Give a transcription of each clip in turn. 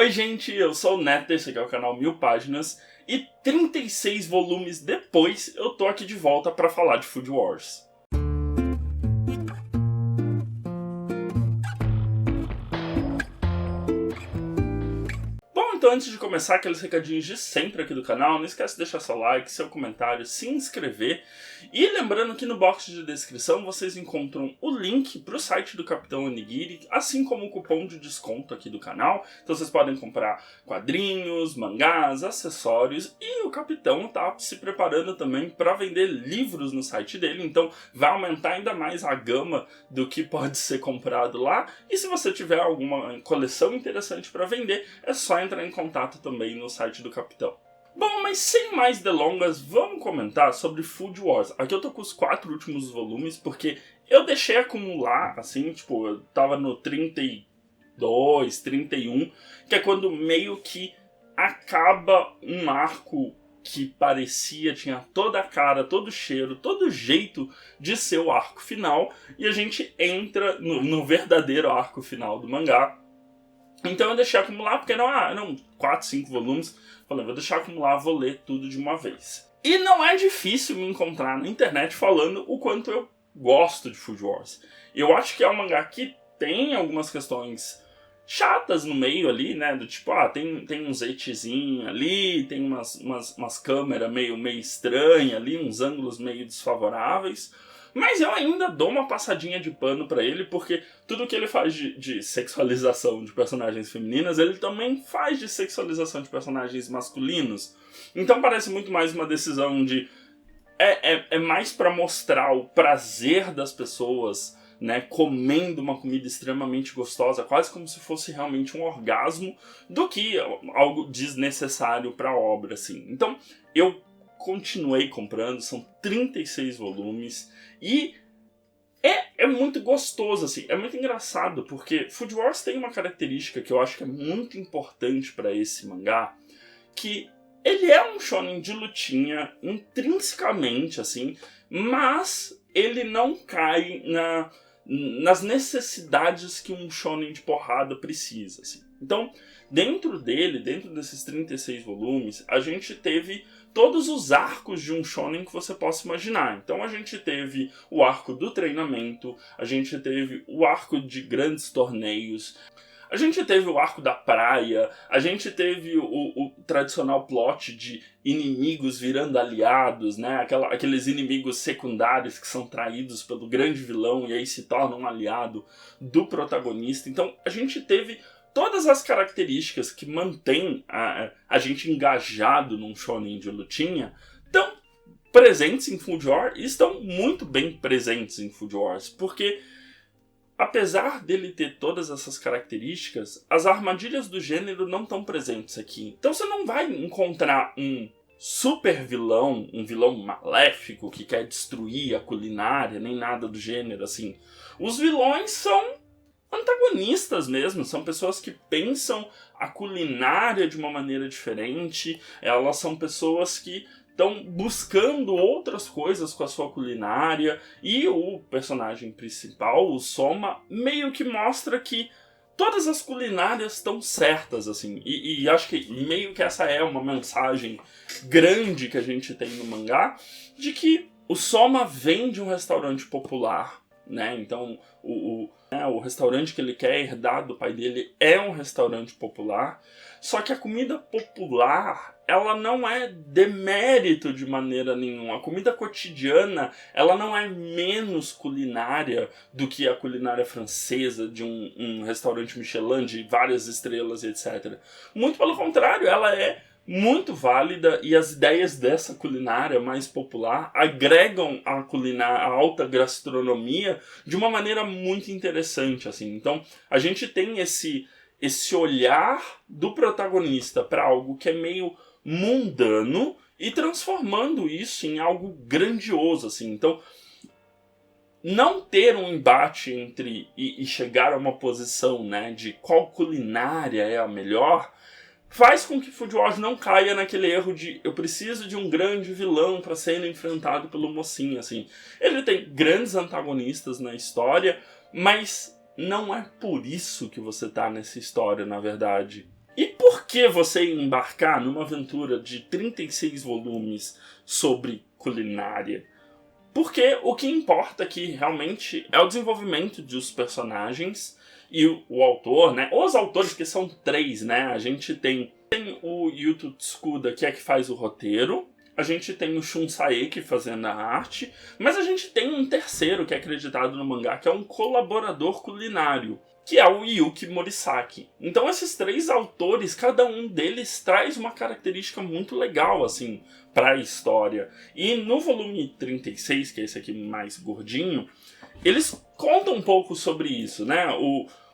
Oi gente, eu sou o Neto, esse aqui é o canal 1000 Páginas e 36 volumes depois eu tô aqui de volta pra falar de Food Wars. Então, antes de começar, aqueles recadinhos de sempre aqui do canal, não esquece de deixar seu like, seu comentário, se inscrever. E lembrando que no box de descrição vocês encontram o link para o site do Capitão Onigiri, assim como o cupom de desconto aqui do canal. Então vocês podem comprar quadrinhos, mangás, acessórios, e o Capitão tá se preparando também para vender livros no site dele, então vai aumentar ainda mais a gama do que pode ser comprado lá. E se você tiver alguma coleção interessante para vender, é só entrar em contato também no site do Capitão. Bom, mas sem mais delongas, vamos comentar sobre Food Wars. Aqui eu tô com os 4 últimos volumes, porque eu deixei acumular, assim, tipo, eu tava no 32, 31, que é quando meio que acaba um arco que parecia, tinha toda a cara, todo o cheiro, todo o jeito de ser o arco final, e a gente entra no verdadeiro arco final do mangá. Então eu deixei acumular, porque eram 4, 5 volumes. Falei, vou deixar acumular, vou ler tudo de uma vez. E não é difícil me encontrar na internet falando o quanto eu gosto de Food Wars. Eu acho que é um mangá que tem algumas questões chatas no meio ali, né? Do tipo, tem um zeitezinho ali, tem umas câmeras meio estranhas ali, uns ângulos meio desfavoráveis. Mas eu ainda dou uma passadinha de pano pra ele, porque tudo que ele faz de sexualização de personagens femininas, ele também faz de sexualização de personagens masculinos. Então parece muito mais uma decisão de... É mais pra mostrar o prazer das pessoas, né, comendo uma comida extremamente gostosa, quase como se fosse realmente um orgasmo, do que algo desnecessário pra obra, assim. Então, eu continuei comprando, são 36 volumes, e é muito gostoso, assim, é muito engraçado, porque Food Wars tem uma característica que eu acho que é muito importante para esse mangá, que ele é um shonen de lutinha, intrinsecamente, assim, mas ele não cai nas necessidades que um shonen de porrada precisa, assim. Então, dentro desses 36 volumes, a gente teve todos os arcos de um shonen que você possa imaginar. Então a gente teve o arco do treinamento, a gente teve o arco de grandes torneios, a gente teve o arco da praia, a gente teve o tradicional plot de inimigos virando aliados, né? Aqueles inimigos secundários que são traídos pelo grande vilão e aí se tornam um aliado do protagonista. Então a gente teve todas as características que mantêm a gente engajado num shonen de lutinha estão presentes em Food Wars e estão muito bem presentes em Food Wars, porque apesar dele ter todas essas características, as armadilhas do gênero não estão presentes aqui. Então você não vai encontrar um super vilão, um vilão maléfico que quer destruir a culinária, nem nada do gênero, assim. Os vilões são antagonistas mesmo, são pessoas que pensam a culinária de uma maneira diferente, elas são pessoas que estão buscando outras coisas com a sua culinária, e o personagem principal, o Soma, meio que mostra que todas as culinárias estão certas, assim, e acho que meio que essa é uma mensagem grande que a gente tem no mangá, de que o Soma vem de um restaurante popular, né? Então o restaurante que ele quer herdar do pai dele é um restaurante popular, só que a comida popular, ela não é demérito de maneira nenhuma. A comida cotidiana, ela não é menos culinária do que a culinária francesa de um restaurante Michelin de várias estrelas, etc. Muito pelo contrário, ela é muito válida, e as ideias dessa culinária mais popular agregam a alta gastronomia de uma maneira muito interessante, assim. Então a gente tem esse olhar do protagonista para algo que é meio mundano e transformando isso em algo grandioso, assim. Então não ter um embate entre e chegar a uma posição, né, de qual culinária é a melhor, faz com que Food Wars não caia naquele erro de eu preciso de um grande vilão para ser enfrentado pelo mocinho, assim. Ele tem grandes antagonistas na história, mas não é por isso que você tá nessa história, na verdade. E por que você embarcar numa aventura de 36 volumes sobre culinária? Porque o que importa aqui realmente é o desenvolvimento dos personagens e o autor, né? Os autores, que são 3, né? A gente tem o Yuto Tsukuda, que é que faz o roteiro. A gente tem o Shun Saeki fazendo a arte. Mas a gente tem um terceiro que é acreditado no mangá, que é um colaborador culinário, que é o Yuki Morisaki. Então esses 3 autores, cada um deles traz uma característica muito legal, assim, para a história. E no volume 36, que é esse aqui mais gordinho, eles contam um pouco sobre isso, né?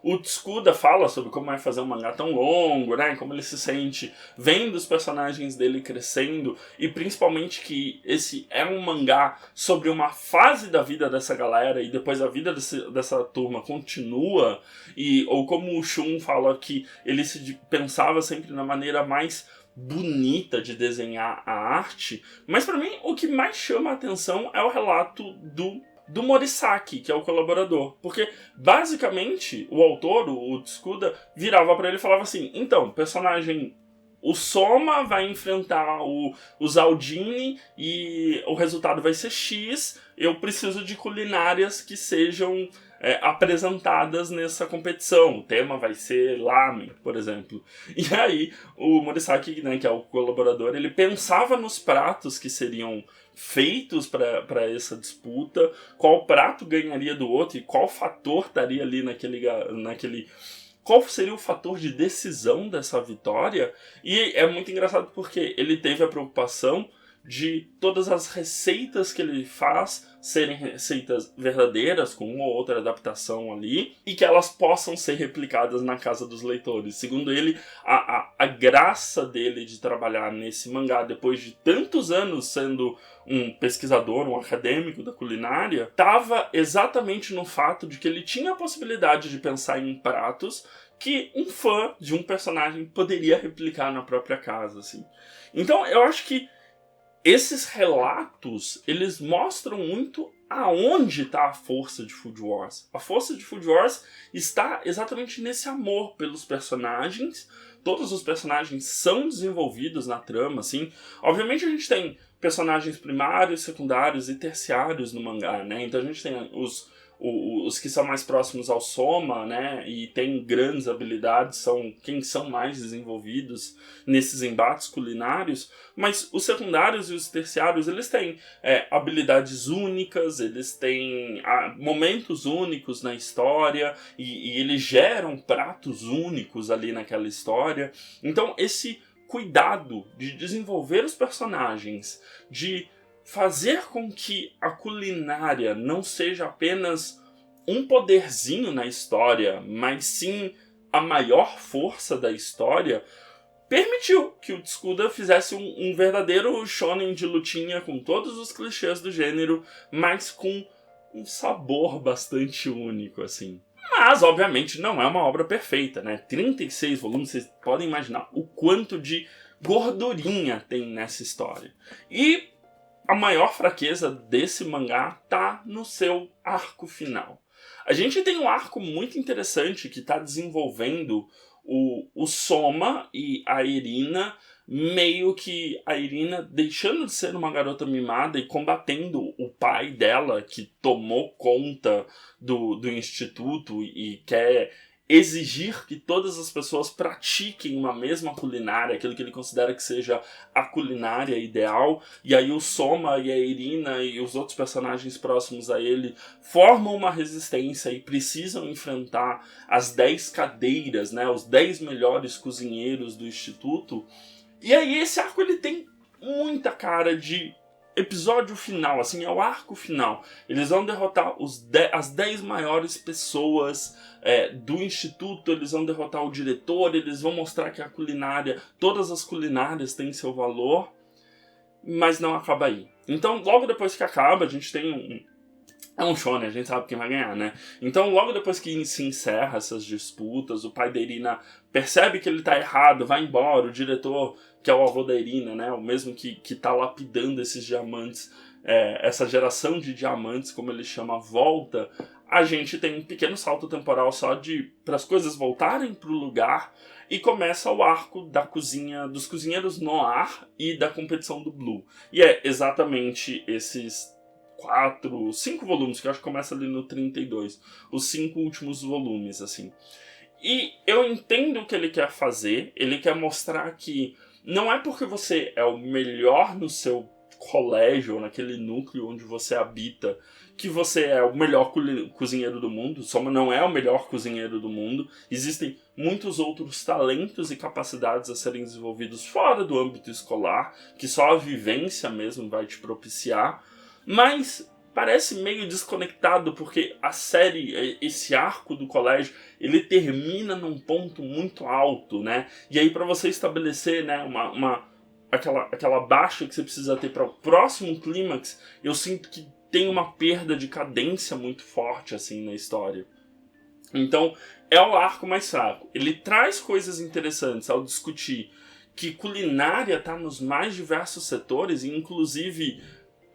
O Tsukuda fala sobre como é fazer um mangá tão longo, né? Como ele se sente vendo os personagens dele crescendo, e principalmente que esse é um mangá sobre uma fase da vida dessa galera e depois a vida dessa turma continua, ou como o Shun fala que ele pensava sempre na maneira mais bonita de desenhar a arte, mas pra mim o que mais chama a atenção é o relato do Morisaki, que é o colaborador. Porque, basicamente, o autor, o Tsukuda, virava pra ele e falava assim: então, personagem, o Soma vai enfrentar o Zaldini e o resultado vai ser X, eu preciso de culinárias que sejam apresentadas nessa competição. O tema vai ser lamen, por exemplo. E aí, o Morisaki, né, que é o colaborador, ele pensava nos pratos que seriam feitos para essa disputa, qual prato ganharia do outro e qual fator estaria ali naquele qual seria o fator de decisão dessa vitória. E é muito engraçado porque ele teve a preocupação de todas as receitas que ele faz serem receitas verdadeiras, com uma ou outra adaptação ali, e que elas possam ser replicadas na casa dos leitores. Segundo ele, a graça dele de trabalhar nesse mangá, depois de tantos anos sendo um pesquisador, um acadêmico da culinária, estava exatamente no fato de que ele tinha a possibilidade de pensar em pratos que um fã de um personagem poderia replicar na própria casa, assim. Então, eu acho que esses relatos, eles mostram muito aonde está a força de Food Wars. A força de Food Wars está exatamente nesse amor pelos personagens. Todos os personagens são desenvolvidos na trama, assim. Obviamente a gente tem personagens primários, secundários e terciários no mangá, né? Então a gente tem os que são mais próximos ao Soma, né, e têm grandes habilidades, são quem são mais desenvolvidos nesses embates culinários, mas os secundários e os terciários, eles têm habilidades únicas, eles têm momentos únicos na história, e eles geram pratos únicos ali naquela história. Então esse cuidado de desenvolver os personagens, de fazer com que a culinária não seja apenas um poderzinho na história, mas sim a maior força da história, permitiu que o Tsukuda fizesse um verdadeiro shonen de lutinha com todos os clichês do gênero, mas com um sabor bastante único, assim. Mas, obviamente, não é uma obra perfeita, né? 36 volumes, vocês podem imaginar o quanto de gordurinha tem nessa história. E a maior fraqueza desse mangá tá no seu arco final. A gente tem um arco muito interessante que está desenvolvendo o Soma e a Irina, meio que a Irina deixando de ser uma garota mimada e combatendo o pai dela, que tomou conta do instituto e quer exigir que todas as pessoas pratiquem uma mesma culinária, aquilo que ele considera que seja a culinária ideal. E aí o Soma e a Irina e os outros personagens próximos a ele formam uma resistência e precisam enfrentar as 10 cadeiras, né, os 10 melhores cozinheiros do instituto. E aí esse arco ele tem muita cara de episódio final, assim, é o arco final. Eles vão derrotar as 10 maiores pessoas do instituto, eles vão derrotar o diretor, eles vão mostrar que a culinária, todas as culinárias têm seu valor, mas não acaba aí. Então, logo depois que acaba, a gente tem é um shonen, a gente sabe quem vai ganhar, né? Então, logo depois que se encerra essas disputas, o pai da Irina percebe que ele tá errado, vai embora, o diretor, que é o avô da Irina, né? O mesmo que tá lapidando esses diamantes, essa geração de diamantes, como ele chama, volta. A gente tem um pequeno salto temporal só para as coisas voltarem pro lugar. e começa o arco da cozinha, dos cozinheiros Noir e da competição do Blue. E é exatamente esses 5 volumes, que eu acho que começa ali no 32, os 5 últimos volumes, assim. E eu entendo o que ele quer fazer, ele quer mostrar que não é porque você é o melhor no seu colégio, ou naquele núcleo onde você habita, que você é o melhor cozinheiro do mundo. Soma não é o melhor cozinheiro do mundo. Existem muitos outros talentos e capacidades a serem desenvolvidos fora do âmbito escolar, que só a vivência mesmo vai te propiciar. Mas parece meio desconectado, porque a série, esse arco do colégio, ele termina num ponto muito alto, né? E aí, para você estabelecer, né, aquela baixa que você precisa ter para o próximo clímax, eu sinto que tem uma perda de cadência muito forte, assim, na história. Então, é o arco mais fraco. Ele traz coisas interessantes ao discutir que culinária está nos mais diversos setores, e inclusive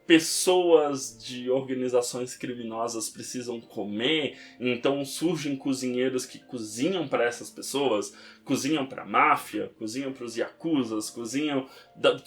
pessoas de organizações criminosas precisam comer, então surgem cozinheiros que cozinham para essas pessoas, cozinham para a máfia, cozinham para os yakuzas, cozinham,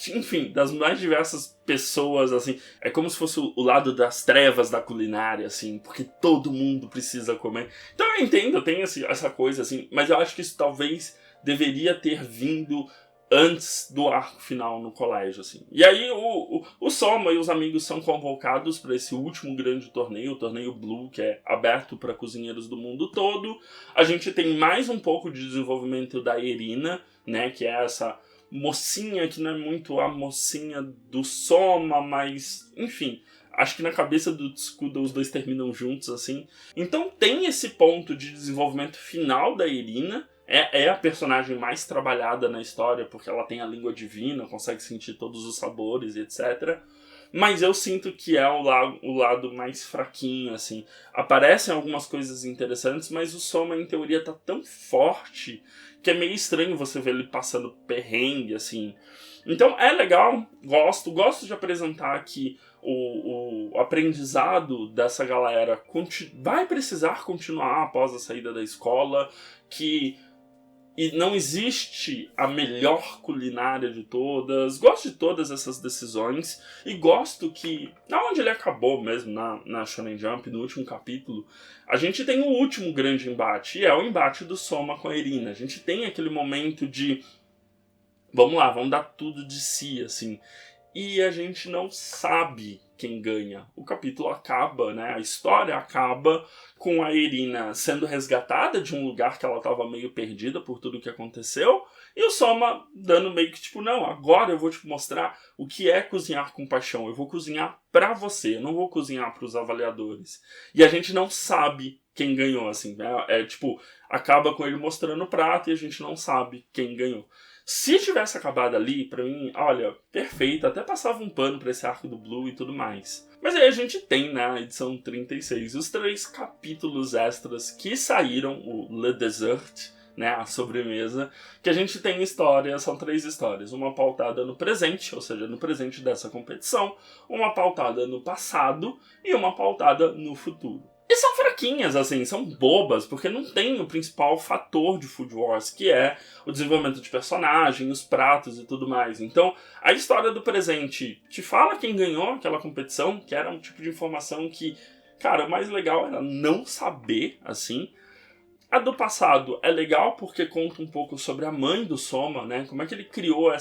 enfim, das mais diversas pessoas, assim. É como se fosse o lado das trevas da culinária, assim, porque todo mundo precisa comer. Então eu entendo, tem essa coisa, assim, mas eu acho que isso talvez deveria ter vindo antes do arco final no colégio, assim. E aí o Soma e os amigos são convocados para esse último grande torneio, o torneio Blue, que é aberto para cozinheiros do mundo todo. A gente tem mais um pouco de desenvolvimento da Irina, né, que é essa mocinha que não é muito a mocinha do Soma, mas, enfim, acho que na cabeça do Tsukuda os dois terminam juntos, assim. Então tem esse ponto de desenvolvimento final da Irina. É a personagem mais trabalhada na história, porque ela tem a língua divina, consegue sentir todos os sabores e etc. Mas eu sinto que é o lado mais fraquinho, assim. Aparecem algumas coisas interessantes, mas o Soma, em teoria, tá tão forte que é meio estranho você ver ele passando perrengue, assim. Então é legal, gosto de apresentar que o aprendizado dessa galera vai precisar continuar após a saída da escola, e não existe a melhor culinária de todas. Gosto de todas essas decisões. E gosto que, onde ele acabou mesmo, na Shonen Jump, no último capítulo, a gente tem o último grande embate. E é o embate do Soma com a Irina. A gente tem aquele momento de vamos lá, vamos dar tudo de si, assim. E a gente não sabe quem ganha. O capítulo acaba, né? A história acaba com a Irina sendo resgatada de um lugar que ela estava meio perdida por tudo que aconteceu. E o Soma dando meio que tipo, não, agora eu vou te mostrar o que é cozinhar com paixão. Eu vou cozinhar pra você, eu não vou cozinhar pros avaliadores. E a gente não sabe quem ganhou, assim. Tipo, acaba com ele mostrando o prato e a gente não sabe quem ganhou. Se tivesse acabado ali, pra mim, olha, perfeito, até passava um pano pra esse arco do Blue e tudo mais. Mas aí a gente tem, na edição 36, os 3 capítulos extras que saíram, o Le Dessert, né, a sobremesa, que a gente tem histórias, são 3 histórias, uma pautada no presente, ou seja, no presente dessa competição, uma pautada no passado e uma pautada no futuro. E são fraquinhas, assim, são bobas, porque não tem o principal fator de Food Wars, que é o desenvolvimento de personagem, os pratos e tudo mais. Então, a história do presente te fala quem ganhou aquela competição, que era um tipo de informação que, cara, o mais legal era não saber, assim. A do passado é legal porque conta um pouco sobre a mãe do Soma, né? Como é que ele criou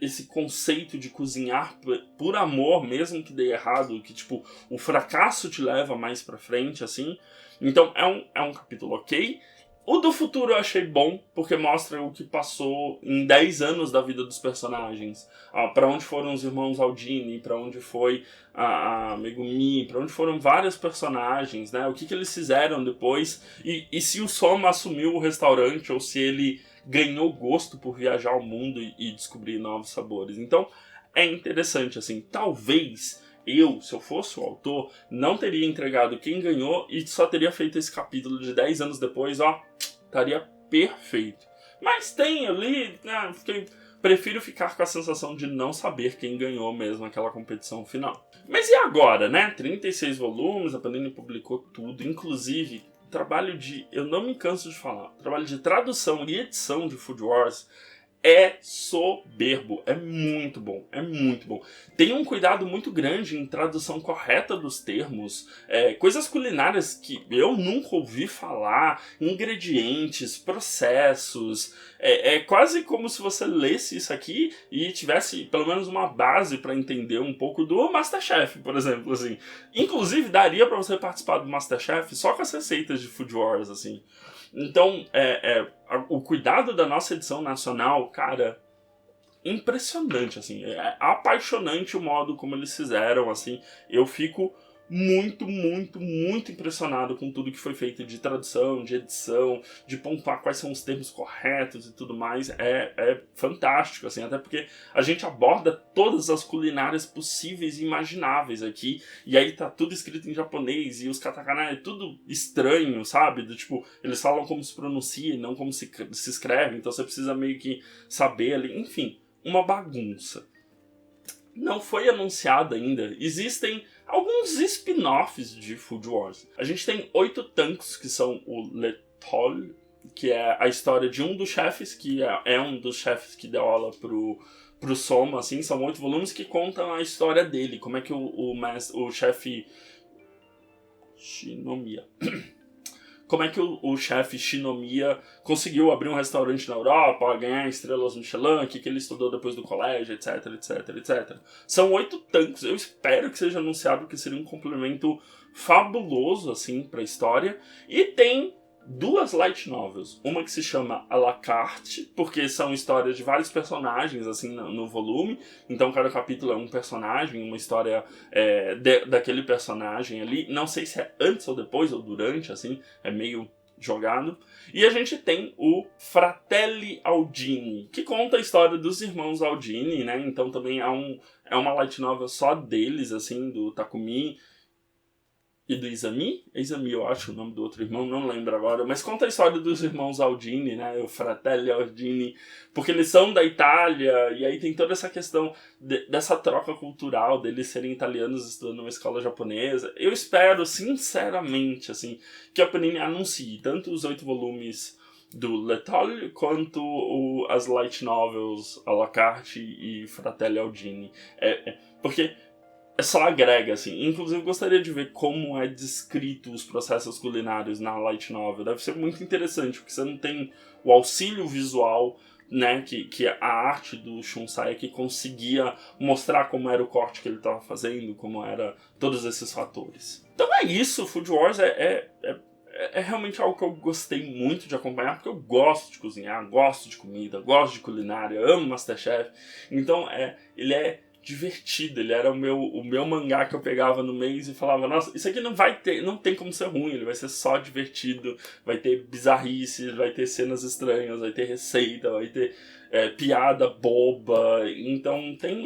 esse conceito de cozinhar por amor, mesmo que dê errado, que tipo, o fracasso te leva mais pra frente, assim. Então é um capítulo ok. O do futuro eu achei bom, porque mostra o que passou em 10 anos da vida dos personagens. Pra onde foram os irmãos Aldini, pra onde foi a Megumi, pra onde foram vários personagens, né? O que eles fizeram depois, e se o Soma assumiu o restaurante, ou se ele ganhou gosto por viajar ao mundo e descobrir novos sabores. Então, é interessante, assim, talvez se eu fosse o autor, não teria entregado quem ganhou e só teria feito esse capítulo de 10 anos depois, estaria perfeito. Mas tem ali, né, prefiro ficar com a sensação de não saber quem ganhou mesmo aquela competição final. Mas e agora, né? 36 volumes, a Panini publicou tudo, inclusive trabalho de... Eu não me canso de falar. O trabalho de tradução e edição de Food Wars é soberbo, é muito bom, é muito bom. Tem um cuidado muito grande em tradução correta dos termos, coisas culinárias que eu nunca ouvi falar, ingredientes, processos. É quase como se você lesse isso aqui e tivesse pelo menos uma base para entender um pouco do MasterChef, por exemplo, assim. Inclusive, daria para você participar do MasterChef só com as receitas de Food Wars, assim. Então, o cuidado da nossa edição nacional, cara, impressionante, assim. É apaixonante o modo como eles fizeram, assim. Eu fico muito, muito, muito impressionado com tudo que foi feito de tradução, de edição, de pontuar quais são os termos corretos e tudo mais. É fantástico, assim, até porque a gente aborda todas as culinárias possíveis e imagináveis aqui, e aí tá tudo escrito em japonês, e os katakana é tudo estranho, sabe? Do tipo, eles falam como se pronuncia e não como se escreve, então você precisa meio que saber ali, enfim, uma bagunça. Não foi anunciado ainda. Existem alguns spin-offs de Food Wars. A gente tem 8 tanques, que são o Letol, que é a história de um dos chefes, que é um dos chefes que deu aula pro Soma, assim. São 8 volumes que contam a história dele, como é que o chefe Shinomiya... Como é que o chefe Shinomiya conseguiu abrir um restaurante na Europa, ganhar estrelas Michelin, o que ele estudou depois do colégio, etc, etc, etc. São 8 tanques, eu espero que seja anunciado, que seria um complemento fabuloso, assim, pra história. E tem 2 light novels, uma que se chama à la carte, porque são histórias de vários personagens, assim, no volume, então cada capítulo é um personagem, uma história daquele personagem ali, não sei se é antes ou depois, ou durante, assim, é meio jogado. E a gente tem o Fratelli Aldini, que conta a história dos irmãos Aldini, né, então também é uma light novel só deles, assim, do Takumi e do Izami? É Izami, eu acho o nome do outro irmão, não lembro agora. Mas conta a história dos irmãos Aldini, né? O Fratelli Aldini. Porque eles são da Itália, e aí tem toda essa questão dessa troca cultural, deles serem italianos estudando numa escola japonesa. Eu espero, sinceramente, assim, que a Panini anuncie tanto os 8 volumes do Letol quanto as light novels à la carte e Fratelli Aldini. Porque... só agrega, assim. Inclusive, gostaria de ver como é descrito os processos culinários na light novel. Deve ser muito interessante, porque você não tem o auxílio visual, né, que a arte do Shunsai que conseguia mostrar como era o corte que ele estava fazendo, como era todos esses fatores. Então é isso, Food Wars é realmente algo que eu gostei muito de acompanhar, porque eu gosto de cozinhar, gosto de comida, gosto de culinária, amo Masterchef. Então ele é divertido, ele era o meu mangá que eu pegava no mês e falava, nossa, isso aqui não tem como ser ruim, ele vai ser só divertido, vai ter bizarrices, vai ter cenas estranhas, vai ter receita, vai ter piada boba, então tem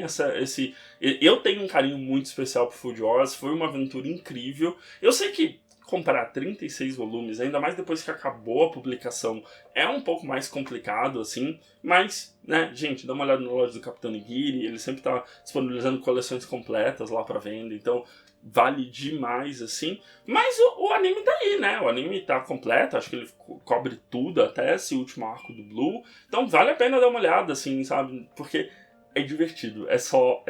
eu tenho um carinho muito especial pro Food Wars, foi uma aventura incrível. Eu sei que comprar 36 volumes, ainda mais depois que acabou a publicação, é um pouco mais complicado, assim, mas, né, gente, dá uma olhada na loja do Capitão Nigiri, ele sempre tá disponibilizando coleções completas lá pra venda, então vale demais, assim, mas o anime tá aí, né, o anime tá completo, acho que ele cobre tudo, até esse último arco do Blue, então vale a pena dar uma olhada, assim, sabe, porque é divertido, é só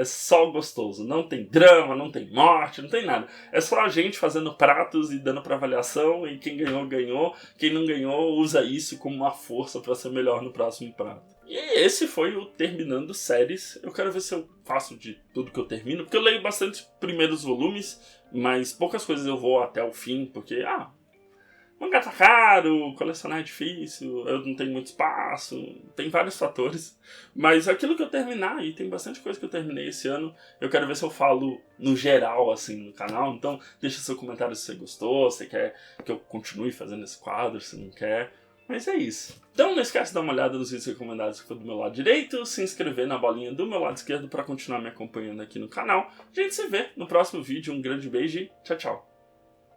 gostoso. Não tem drama, não tem morte, não tem nada. É só a gente fazendo pratos e dando pra avaliação, e quem ganhou, ganhou. Quem não ganhou, usa isso como uma força pra ser melhor no próximo prato. E esse foi o Terminando Séries. Eu quero ver se eu faço de tudo que eu termino, porque eu leio bastante primeiros volumes, mas poucas coisas eu vou até o fim, porque, mangá tá caro, colecionar é difícil, eu não tenho muito espaço, tem vários fatores. Mas aquilo que eu terminar, e tem bastante coisa que eu terminei esse ano, eu quero ver se eu falo no geral, assim, no canal. Então, deixa seu comentário se você gostou, se quer que eu continue fazendo esse quadro, se não quer. Mas é isso. Então não esquece de dar uma olhada nos vídeos recomendados que ficou do meu lado direito, se inscrever na bolinha do meu lado esquerdo para continuar me acompanhando aqui no canal. A gente se vê no próximo vídeo, um grande beijo e tchau, tchau.